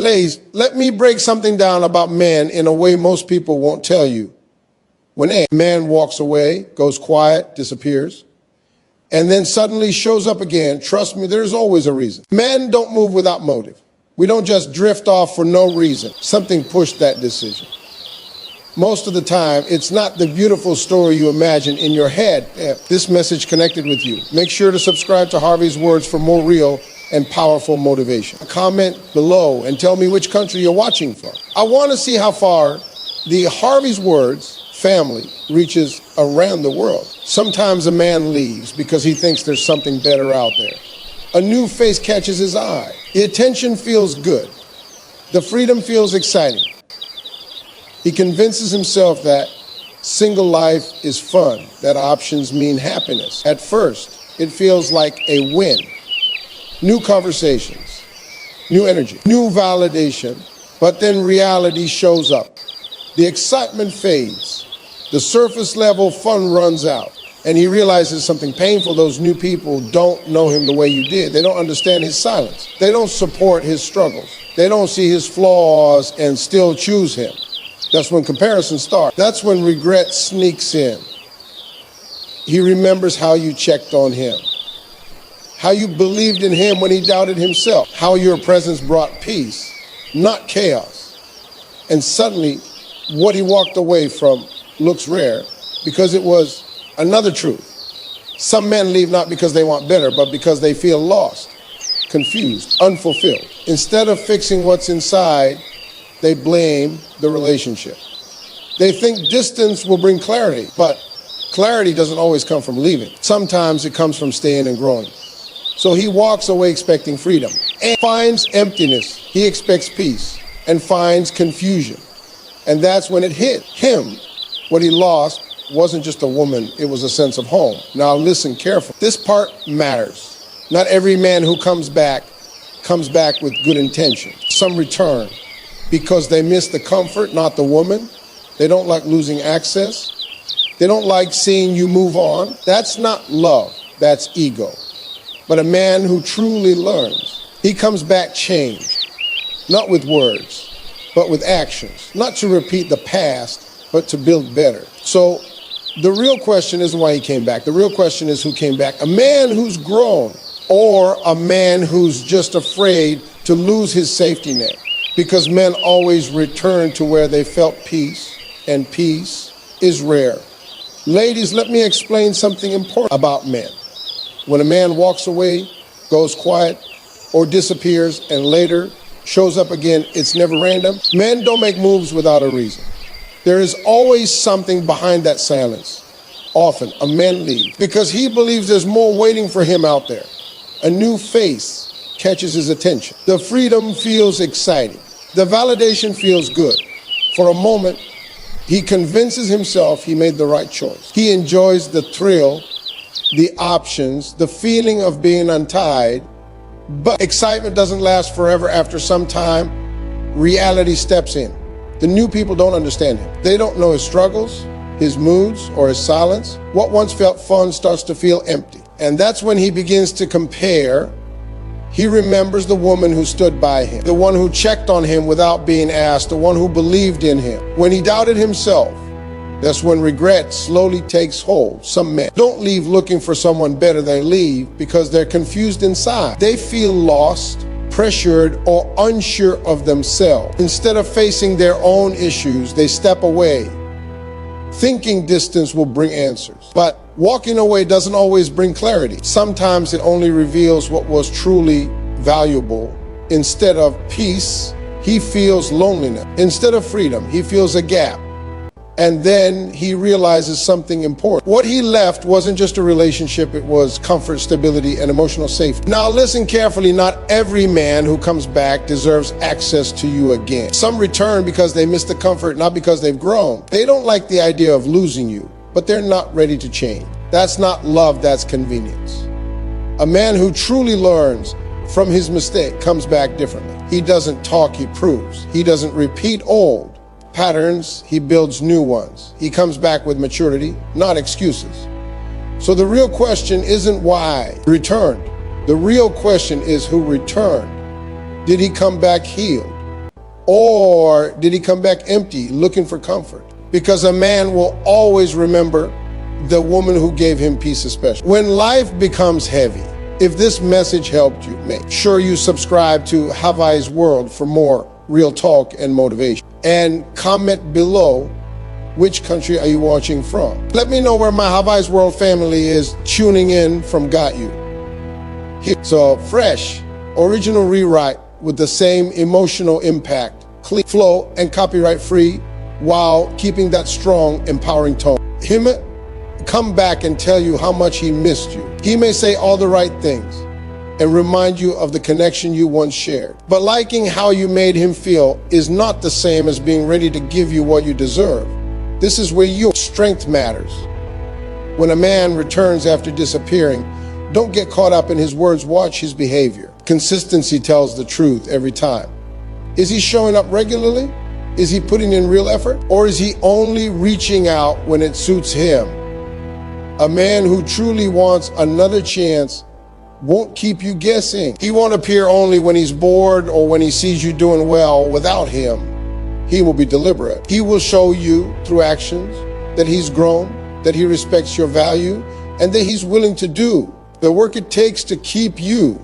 Ladies, let me break something down about men in a way most people won't tell you. When a man walks away, goes quiet, disappears, and then suddenly shows up again, trust me, there's always a reason. Men don't move without motive. We don't just drift off for no reason. Something pushed that decision. Most of the time, it's not the beautiful story you imagine in your head. If this message connected with you, make sure to subscribe to Harvey's Words for more real and powerful motivation. Comment below and tell me which country you're watching from. I want to see how far the Harvey's Words family reaches around the world. Sometimes a man leaves because he thinks there's something better out there. A new face catches his eye. The attention feels good. The freedom feels exciting. He convinces himself that single life is fun, that options mean happiness. At first, it feels like a win. New conversations, new energy, new validation, but then reality shows up. The excitement fades. The surface level fun runs out, and he realizes something painful. Those new people don't know him the way you did. They don't understand his silence. They don't support his struggles. They don't see his flaws and still choose him. That's when comparisons start. That's when regret sneaks in. He remembers how you checked on him, how you believed in him when he doubted himself, how your presence brought peace, not chaos. And suddenly, what he walked away from looks rare because it was another truth. Some men leave not because they want better, but because they feel lost, confused, unfulfilled. Instead of fixing what's inside, they blame the relationship. They think distance will bring clarity, but clarity doesn't always come from leaving. Sometimes it comes from staying and growing. So he walks away expecting freedom and finds emptiness. He expects peace and finds confusion. And that's when it hit him. What he lost wasn't just a woman, it was a sense of home. Now listen carefully. This part matters. Not every man who comes back with good intention. Some return because they miss the comfort, not the woman. They don't like losing access. They don't like seeing you move on. That's not love, that's ego. But a man who truly learns, he comes back changed, not with words, but with actions. Not to repeat the past, but to build better. So the real question isn't why he came back. The real question is who came back. A man who's grown, or a man who's just afraid to lose his safety net. Because men always return to where they felt peace, and peace is rare. Ladies, let me explain something important about men. When a man walks away, goes quiet, or disappears, and later shows up again, it's never random. Men don't make moves without a reason. There is always something behind that silence. Often, a man leaves because he believes there's more waiting for him out there. A new face catches his attention. The freedom feels exciting. The validation feels good. For a moment, he convinces himself he made the right choice. He enjoys the thrill, the options, the feeling of being untied, but excitement doesn't last forever. After some time, reality steps in. The new people don't understand him. They don't know his struggles, his moods, or his silence. What once felt fun starts to feel empty. And that's when he begins to compare. He remembers the woman who stood by him, the one who checked on him without being asked, the one who believed in him. When he doubted himself, that's when regret slowly takes hold. Some men don't leave looking for someone better. They leave because they're confused inside. They feel lost, pressured, or unsure of themselves. Instead of facing their own issues, they step away, thinking distance will bring answers. But walking away doesn't always bring clarity. Sometimes it only reveals what was truly valuable. Instead of peace, he feels loneliness. Instead of freedom, he feels a gap. And then he realizes something important. What he left wasn't just a relationship, it was comfort, stability, and emotional safety. Now listen carefully, not every man who comes back deserves access to you again. Some return because they miss the comfort, not because they've grown. They don't like the idea of losing you, but they're not ready to change. That's not love, that's convenience. A man who truly learns from his mistake comes back differently. He doesn't talk, he proves. He doesn't repeat old patterns, he builds new ones. He comes back with maturity, not excuses. So the real question isn't why he returned. The real question is who returned. Did he come back healed, Or did he come back empty, looking for comfort? Because a man will always remember the woman who gave him peace especially. When life becomes heavy, if this message helped you, make sure you subscribe to Harvey's World for more real talk and motivation. And comment below, which country are you watching from? Let me know where my Harvey's World family is tuning in from Got You. Here's a fresh, original rewrite with the same emotional impact, clean flow, and copyright-free, while keeping that strong, empowering tone. Him come back and tell you how much he missed you. He may say all the right things and remind you of the connection you once shared. But liking how you made him feel is not the same as being ready to give you what you deserve. This is where your strength matters. When a man returns after disappearing, don't get caught up in his words, watch his behavior. Consistency tells the truth every time. Is he showing up regularly? Is he putting in real effort? Or is he only reaching out when it suits him? A man who truly wants another chance won't keep you guessing. He won't appear only when he's bored or when he sees you doing well without him. He will be deliberate. He will show you through actions that he's grown, that he respects your value, and that he's willing to do the work it takes to keep you.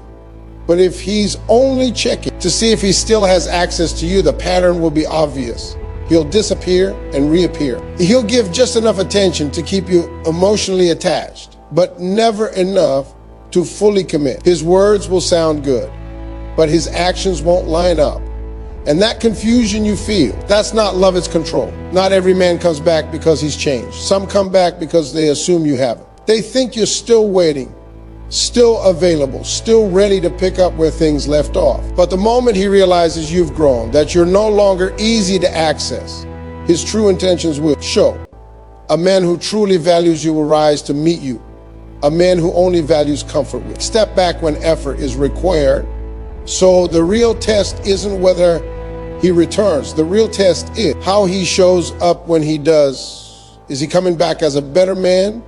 But if he's only checking to see if he still has access to you, the pattern will be obvious. He'll disappear and reappear. He'll give just enough attention to keep you emotionally attached, but never enough to fully commit. His words will sound good, but his actions won't line up. And that confusion you feel, that's not love, it's control. Not every man comes back because he's changed. Some come back because they assume you haven't. They think you're still waiting, still available, still ready to pick up where things left off. But the moment he realizes you've grown, that you're no longer easy to access, his true intentions will show. A man who truly values you will rise to meet you. A man who only values comfort will step back when effort is required. So the real test isn't whether he returns. The real test is how he shows up when he does. Is he coming back as a better man,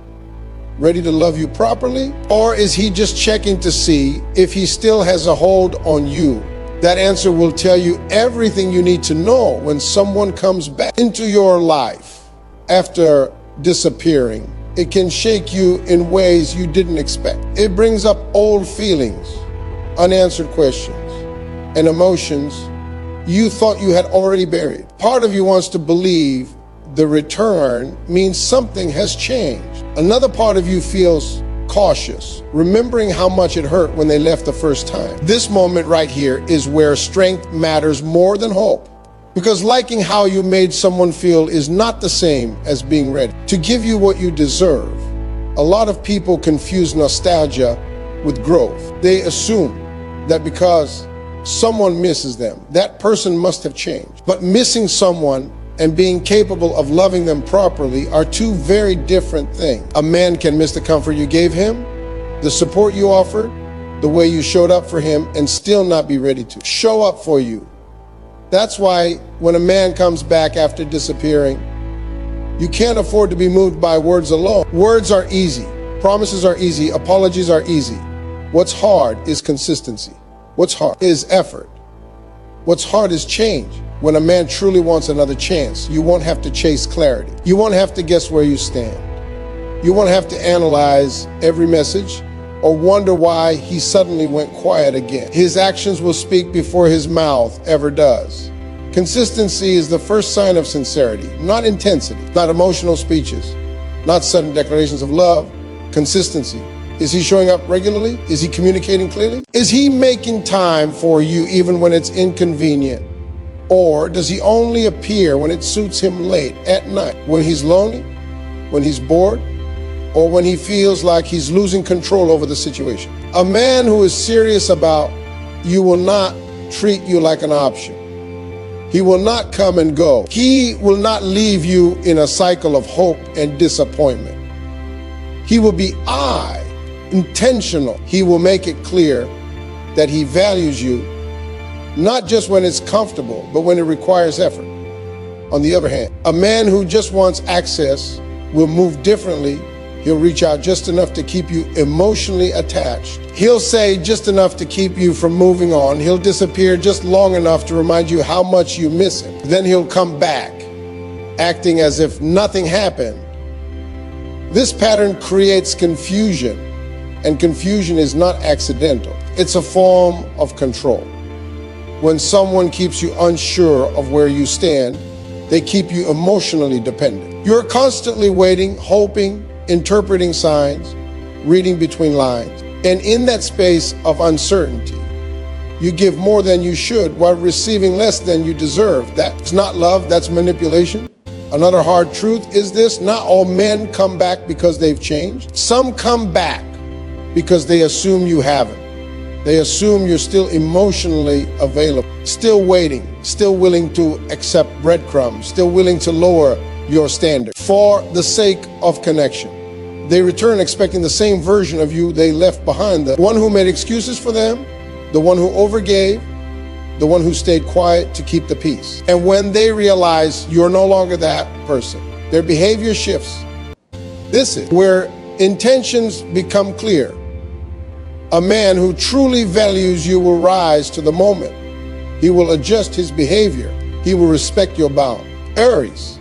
ready to love you properly? Or is he just checking to see if he still has a hold on you? That answer will tell you everything you need to know when someone comes back into your life after disappearing. It can shake you in ways you didn't expect. It brings up old feelings, unanswered questions, and emotions you thought you had already buried. Part of you wants to believe the return means something has changed. Another part of you feels cautious, remembering how much it hurt when they left the first time. This moment right here is where strength matters more than hope. Because liking how you made someone feel is not the same as being ready to give you what you deserve. A lot of people confuse nostalgia with growth. They assume that because someone misses them, that person must have changed. But missing someone and being capable of loving them properly are two very different things. A man can miss the comfort you gave him, the support you offered, the way you showed up for him, and still not be ready to show up for you. That's why when a man comes back after disappearing, you can't afford to be moved by words alone. Words are easy. Promises are easy. Apologies are easy. What's hard is consistency. What's hard is effort. What's hard is change. When a man truly wants another chance, you won't have to chase clarity. You won't have to guess where you stand. You won't have to analyze every message or wonder why he suddenly went quiet again. His actions will speak before his mouth ever does. Consistency is the first sign of sincerity, not intensity, not emotional speeches, not sudden declarations of love. Consistency. Is he showing up regularly? Is he communicating clearly? Is he making time for you even when it's inconvenient? Or does he only appear when it suits him late at night, when he's lonely, when he's bored, or when he feels like he's losing control over the situation? A man who is serious about you will not treat you like an option. He will not come and go. He will not leave you in a cycle of hope and disappointment. He will be intentional. He will make it clear that he values you, not just when it's comfortable, but when it requires effort. On the other hand, a man who just wants access will move differently He'll reach out just enough to keep you emotionally attached. He'll say just enough to keep you from moving on. He'll disappear just long enough to remind you how much you miss him. Then he'll come back, acting as if nothing happened. This pattern creates confusion, and confusion is not accidental. It's a form of control. When someone keeps you unsure of where you stand, they keep you emotionally dependent. You're constantly waiting, hoping, interpreting signs, reading between lines. And in that space of uncertainty, you give more than you should while receiving less than you deserve. That's not love, that's manipulation. Another hard truth is this: not all men come back because they've changed. Some come back because they assume you haven't. They assume you're still emotionally available, still waiting, still willing to accept breadcrumbs, still willing to lower your standard for the sake of connection. They return expecting the same version of you they left behind, the one who made excuses for them, the one who overgave, the one who stayed quiet to keep the peace. And when they realize you're no longer that person, their behavior shifts. This is where intentions become clear. A man who truly values you will rise to the moment. He will adjust his behavior. He will respect your bound. Aries,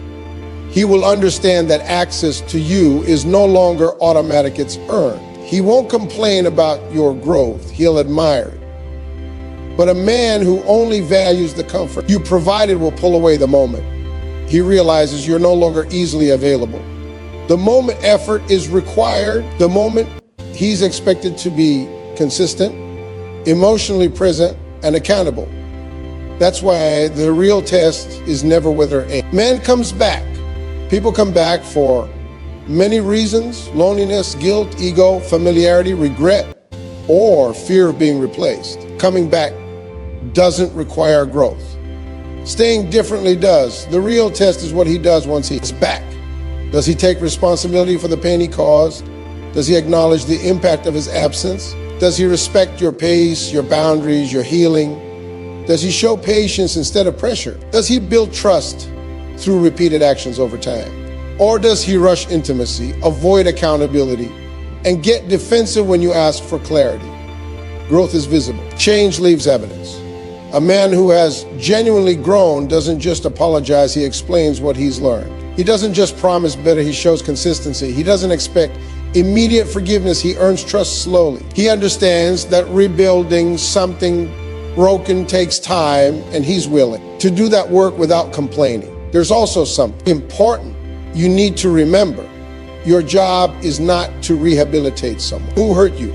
he will understand that access to you is no longer automatic, it's earned. He won't complain about your growth, he'll admire it. But a man who only values the comfort you provided will pull away the moment. He realizes you're no longer easily available. The moment effort is required, the moment he's expected to be consistent, emotionally present, and accountable. That's why the real test is never whether a man comes back. People come back for many reasons: loneliness, guilt, ego, familiarity, regret, or fear of being replaced. Coming back doesn't require growth. Staying differently does. The real test is what he does once he's back. Does he take responsibility for the pain he caused? Does he acknowledge the impact of his absence? Does he respect your pace, your boundaries, your healing? Does he show patience instead of pressure? Does he build trust through repeated actions over time? Or does he rush intimacy, avoid accountability, and get defensive when you ask for clarity? Growth is visible. Change leaves evidence. A man who has genuinely grown doesn't just apologize, he explains what he's learned. He doesn't just promise better, he shows consistency. He doesn't expect immediate forgiveness, he earns trust slowly. He understands that rebuilding something broken takes time, and he's willing to do that work without complaining. There's also something important you need to remember. Your job is not to rehabilitate someone who hurt you.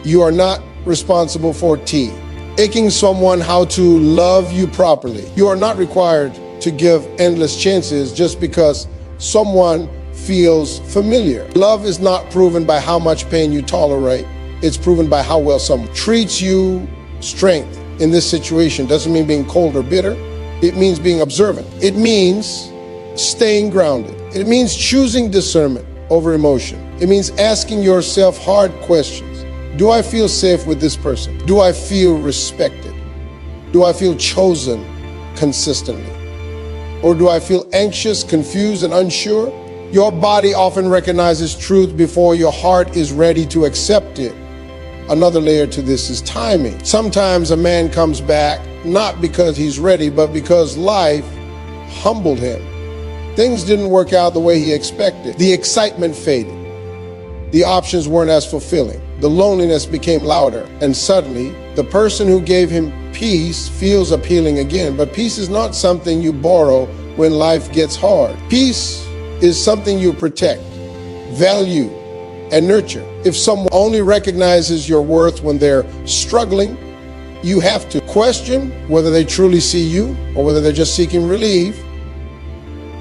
You are not responsible for teaching someone how to love you properly. You are not required to give endless chances just because someone feels familiar. Love is not proven by how much pain you tolerate. It's proven by how well someone treats you. Strength in this situation doesn't mean being cold or bitter. It means being observant. It means staying grounded. It means choosing discernment over emotion. It means asking yourself hard questions. Do I feel safe with this person? Do I feel respected? Do I feel chosen consistently? Or do I feel anxious, confused, and unsure? Your body often recognizes truth before your heart is ready to accept it. Another layer to this is timing. Sometimes a man comes back not because he's ready, but because life humbled him. Things didn't work out the way he expected. The excitement faded. The options weren't as fulfilling. The loneliness became louder. And suddenly, the person who gave him peace feels appealing again. But peace is not something you borrow when life gets hard. Peace is something you protect, value, and nurture. If someone only recognizes your worth when they're struggling, you have to question whether they truly see you or whether they're just seeking relief.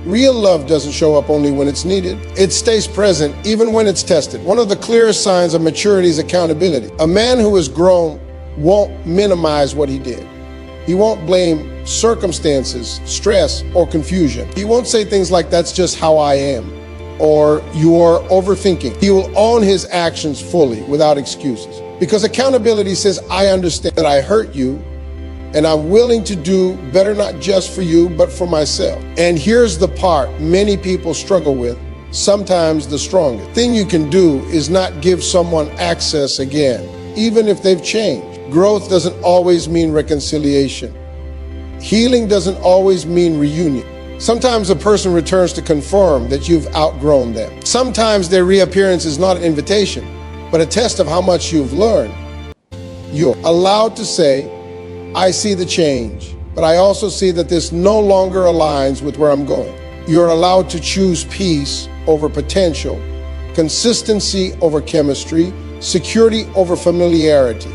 Real love doesn't show up only when it's needed. It stays present even when it's tested. One of the clearest signs of maturity is accountability. A man who has grown won't minimize what he did. He won't blame circumstances, stress, or confusion. He won't say things like, "That's just how I am," or "You're overthinking." He will own his actions fully without excuses. Because accountability says, I understand that I hurt you, and I'm willing to do better, not just for you, but for myself. And here's the part many people struggle with. sometimes the strongest. The thing you can do is not give someone access again, even if they've changed. Growth doesn't always mean reconciliation. Healing doesn't always mean reunion. Sometimes a person returns to confirm that you've outgrown them. Sometimes their reappearance is not an invitation, but a test of how much you've learned. You're allowed to say, I see the change, but I also see that this no longer aligns with where I'm going. You're allowed to choose peace over potential, consistency over chemistry, security over familiarity.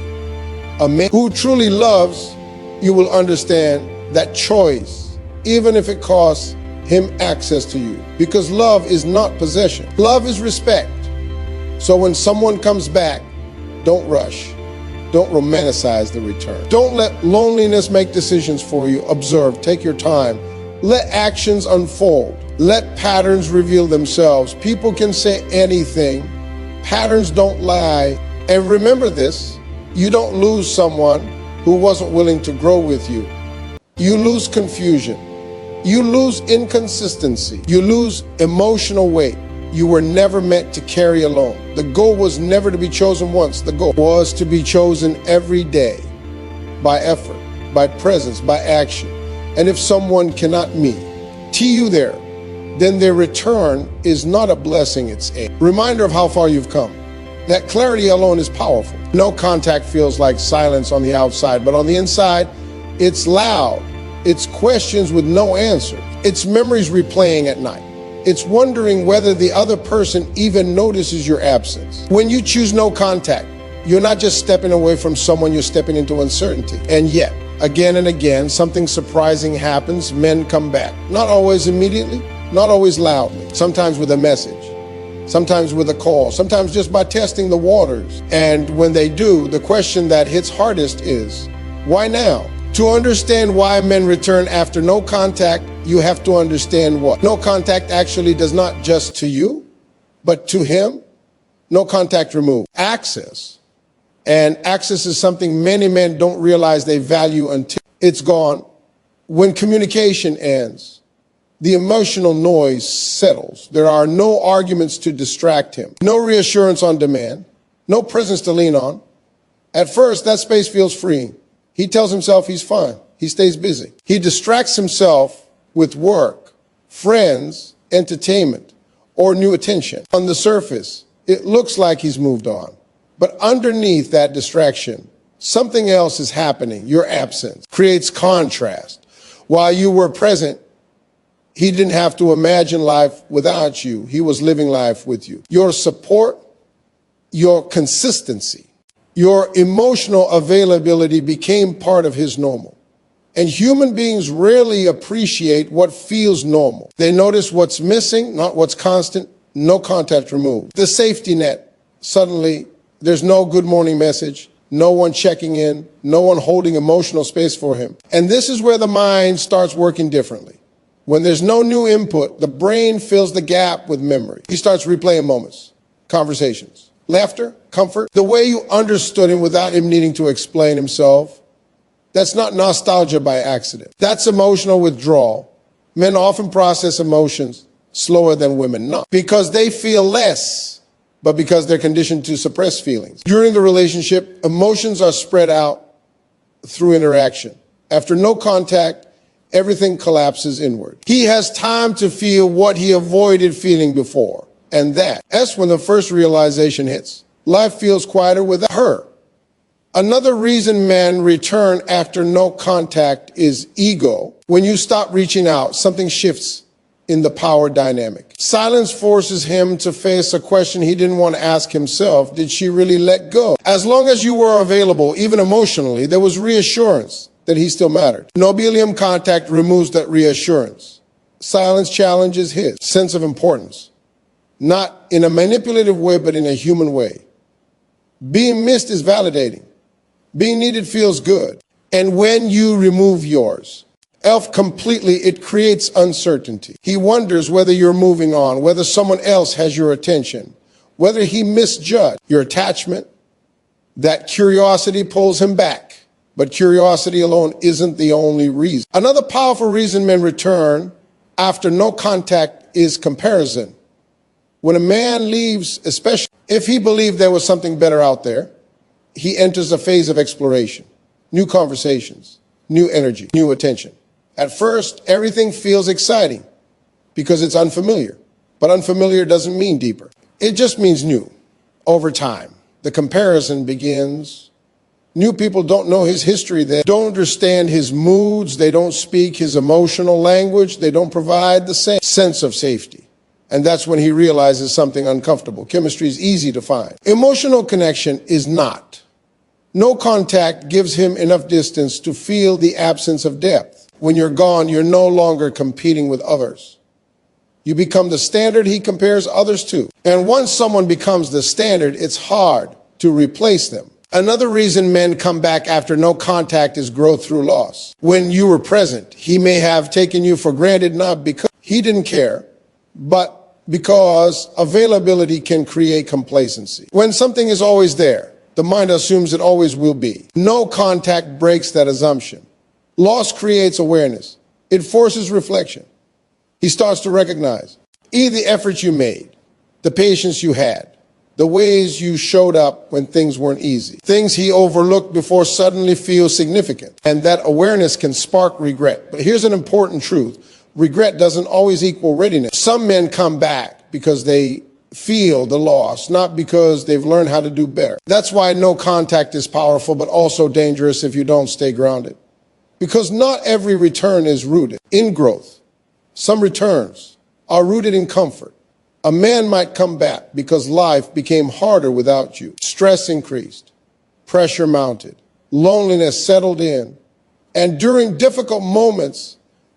A man who truly loves, you will understand that choice, even if it costs him access to you, because love is not possession. Love is respect. So when someone comes back, don't rush. Don't romanticize the return. Don't let loneliness make decisions for you. Observe, take your time. Let actions unfold. Let patterns reveal themselves. People can say anything. Patterns don't lie. And remember this, you don't lose someone who wasn't willing to grow with you. You lose confusion. You lose inconsistency. You lose emotional weight. You were never meant to carry alone. The goal was never to be chosen once. The goal was to be chosen every day by effort, by presence, by action. And if someone cannot meet you there, then their return is not a blessing, it's a reminder of how far you've come. That clarity alone is powerful. No contact feels like silence on the outside, but on the inside, it's loud. It's questions with no answer. It's memories replaying at night. It's wondering whether the other person even notices your absence. When you choose no contact, you're not just stepping away from someone, you're stepping into uncertainty. And yet, again and again, something surprising happens. Men come back. Not always immediately, not always loudly. Sometimes with a message, sometimes with a call, sometimes just by testing the waters. And when they do, the question that hits hardest is, why now? To understand why men return after no contact, you have to understand what no contact actually does not just to you, but to him. No contact removed. Access. And access is something many men don't realize they value until it's gone. When communication ends, the emotional noise settles. There are no arguments to distract him, no reassurance on demand, no presence to lean on. At first, that space feels freeing. He tells himself he's fine. He stays busy. He distracts himself with work, friends, entertainment, or new attention. On the surface, it looks like he's moved on. But underneath that distraction, something else is happening. Your absence creates contrast. While you were present, he didn't have to imagine life without you. He was living life with you. Your support, your consistency, your emotional availability became part of his normal. And human beings rarely appreciate what feels normal. They notice what's missing, not what's constant, no contact removed. The safety net, suddenly there's no good morning message, no one checking in, no one holding emotional space for him. And this is where the mind starts working differently. When there's no new input, the brain fills the gap with memory. He starts replaying moments, conversations, laughter, comfort, the way you understood him without him needing to explain himself. That's not nostalgia by accident. That's emotional withdrawal. Men often process emotions slower than women, not because they feel less, but because they're conditioned to suppress feelings. During the relationship, emotions are spread out through interaction. After no contact, everything collapses inward. He has time to feel what he avoided feeling before. And that's when the first realization hits. Life feels quieter without her. Another reason men return after no contact is ego. When you stop reaching out, something shifts in the power dynamic. Silence forces him to face a question he didn't want to ask himself. Did she really let go? As long as you were available, even emotionally, there was reassurance that he still mattered. Nobelium contact removes that reassurance. Silence challenges his sense of importance, not in a manipulative way, but in a human way. Being missed is validating. Being needed feels good. And when you remove yours, completely, it creates uncertainty. He wonders whether you're moving on, whether someone else has your attention, whether he misjudged your attachment. That curiosity pulls him back. But curiosity alone isn't the only reason. Another powerful reason men return after no contact is comparison. When a man leaves, especially if he believed there was something better out there, he enters a phase of exploration, new conversations, new energy, new attention. At first, everything feels exciting because it's unfamiliar. But unfamiliar doesn't mean deeper. It just means new. Over time, the comparison begins. New people don't know his history. They don't understand his moods. They don't speak his emotional language. They don't provide the same sense of safety. And that's when he realizes something uncomfortable. Chemistry is easy to find. Emotional connection is not. No contact gives him enough distance to feel the absence of depth. When you're gone, you're no longer competing with others. You become the standard he compares others to. And once someone becomes the standard, it's hard to replace them. Another reason men come back after no contact is growth through loss. When you were present, he may have taken you for granted, not because he didn't care, but because availability can create complacency. When something is always there, the mind assumes it always will be. No contact breaks that assumption. Loss creates awareness. It forces reflection. He starts to recognize either the efforts you made, the patience you had, the ways you showed up when things weren't easy. Things he overlooked before suddenly feel significant. And that awareness can spark regret. But here's an important truth. Regret doesn't always equal readiness. Some men come back because they feel the loss, not because they've learned how to do better. That's why no contact is powerful, but also dangerous if you don't stay grounded. Because not every return is rooted in growth. Some returns are rooted in comfort. A man might come back because life became harder without you. Stress increased, pressure mounted, loneliness settled in, and during difficult moments,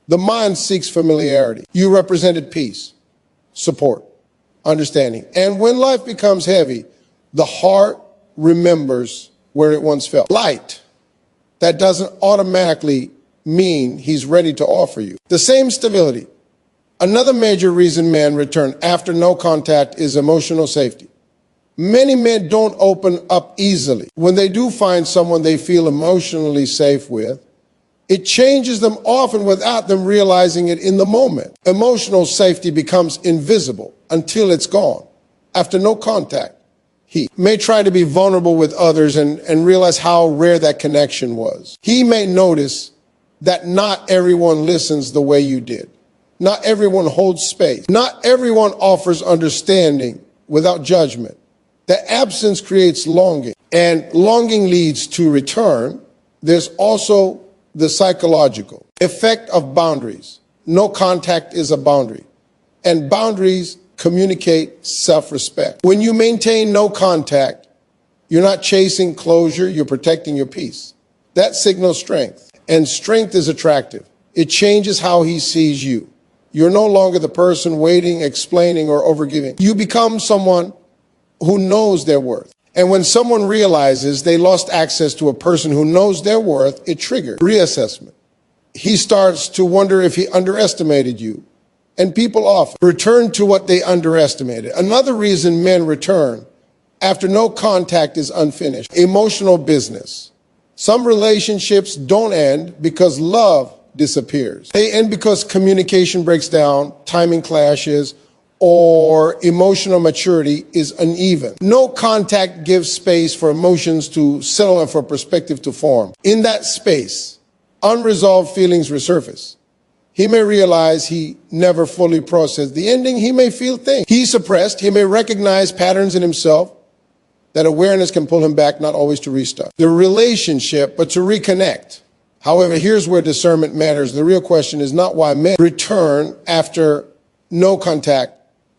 the mind seeks familiarity. You represented peace, support, understanding. And when life becomes heavy, the heart remembers where it once felt light. That doesn't automatically mean he's ready to offer you the same stability. Another major reason men return after no contact is emotional safety. Many men don't open up easily. When they do find someone they feel emotionally safe with, it changes them often without them realizing it in the moment. Emotional safety becomes invisible until it's gone. After no contact, he may try to be vulnerable with others and realize how rare that connection was. He may notice that not everyone listens the way you did. Not everyone holds space. Not everyone offers understanding without judgment. The absence creates longing, and longing leads to return. There's also the psychological effect of boundaries. No contact is a boundary, and boundaries communicate self-respect. When you maintain no contact, you're not chasing closure, you're protecting your peace. That signals strength. And strength is attractive. It changes how he sees you. You're no longer the person waiting, explaining, or overgiving. You become someone who knows their worth. And when someone realizes they lost access to a person who knows their worth, it triggers reassessment. He starts to wonder if he underestimated you. And people often return to what they underestimated. Another reason men return after no contact is unfinished. Emotional business. Some relationships don't end because love disappears. They end because communication breaks down, timing clashes, or emotional maturity is uneven. No contact gives space for emotions to settle and for perspective to form. In that space, unresolved feelings resurface. He may realize he never fully processed the ending. He may feel things he suppressed. He may recognize patterns in himself. That awareness can pull him back, not always to restart the relationship, but to reconnect. However, here's where discernment matters. The real question is not why men return after no contact.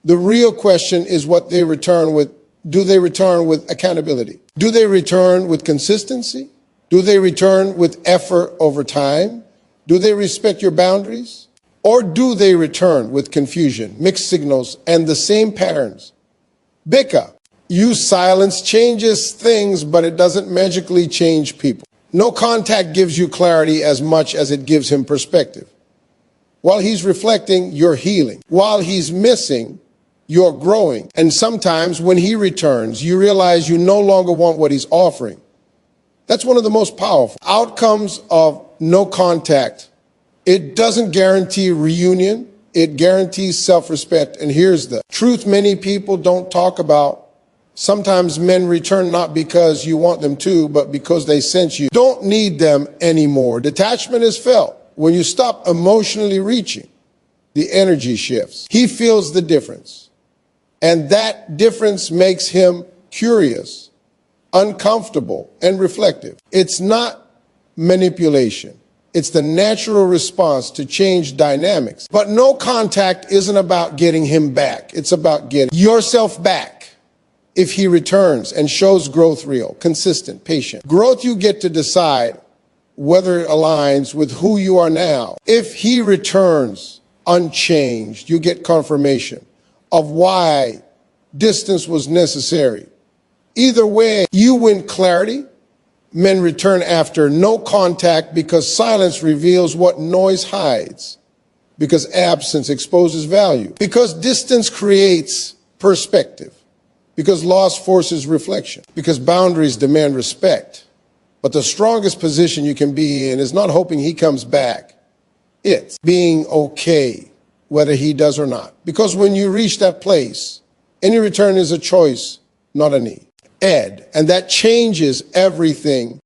The real question is what they return with. Do they return with accountability? Do they return with consistency? Do they return with effort over time? Do they respect your boundaries? Or do they return with confusion, mixed signals, and the same patterns? Bika. Use silence changes things, but it doesn't magically change people. No contact gives you clarity as much as it gives him perspective. While he's reflecting, you're healing. While he's missing, you're growing. And sometimes when he returns, you realize you no longer want what he's offering. That's one of the most powerful outcomes of no contact. It doesn't guarantee reunion, It guarantees self-respect. And here's the truth many people don't talk about. Sometimes men return not because you want them to, but because they sense you don't need them anymore. Detachment is felt. When you stop emotionally reaching, the energy shifts. He feels the difference. And that difference makes him curious, uncomfortable, and reflective. It's not manipulation. It's the natural response to change dynamics. But no contact isn't about getting him back. It's about getting yourself back. If he returns and shows growth real, consistent, patient. Growth you get to decide whether it aligns with who you are now. If he returns unchanged, you get confirmation of why distance was necessary. Either way, you win clarity. Men return after no contact because silence reveals what noise hides, because absence exposes value, because distance creates perspective, because loss forces reflection, because boundaries demand respect. But the strongest position you can be in is not hoping he comes back. It's being okay whether he does or not. Because when you reach that place, any return is a choice, not a need. And that changes everything.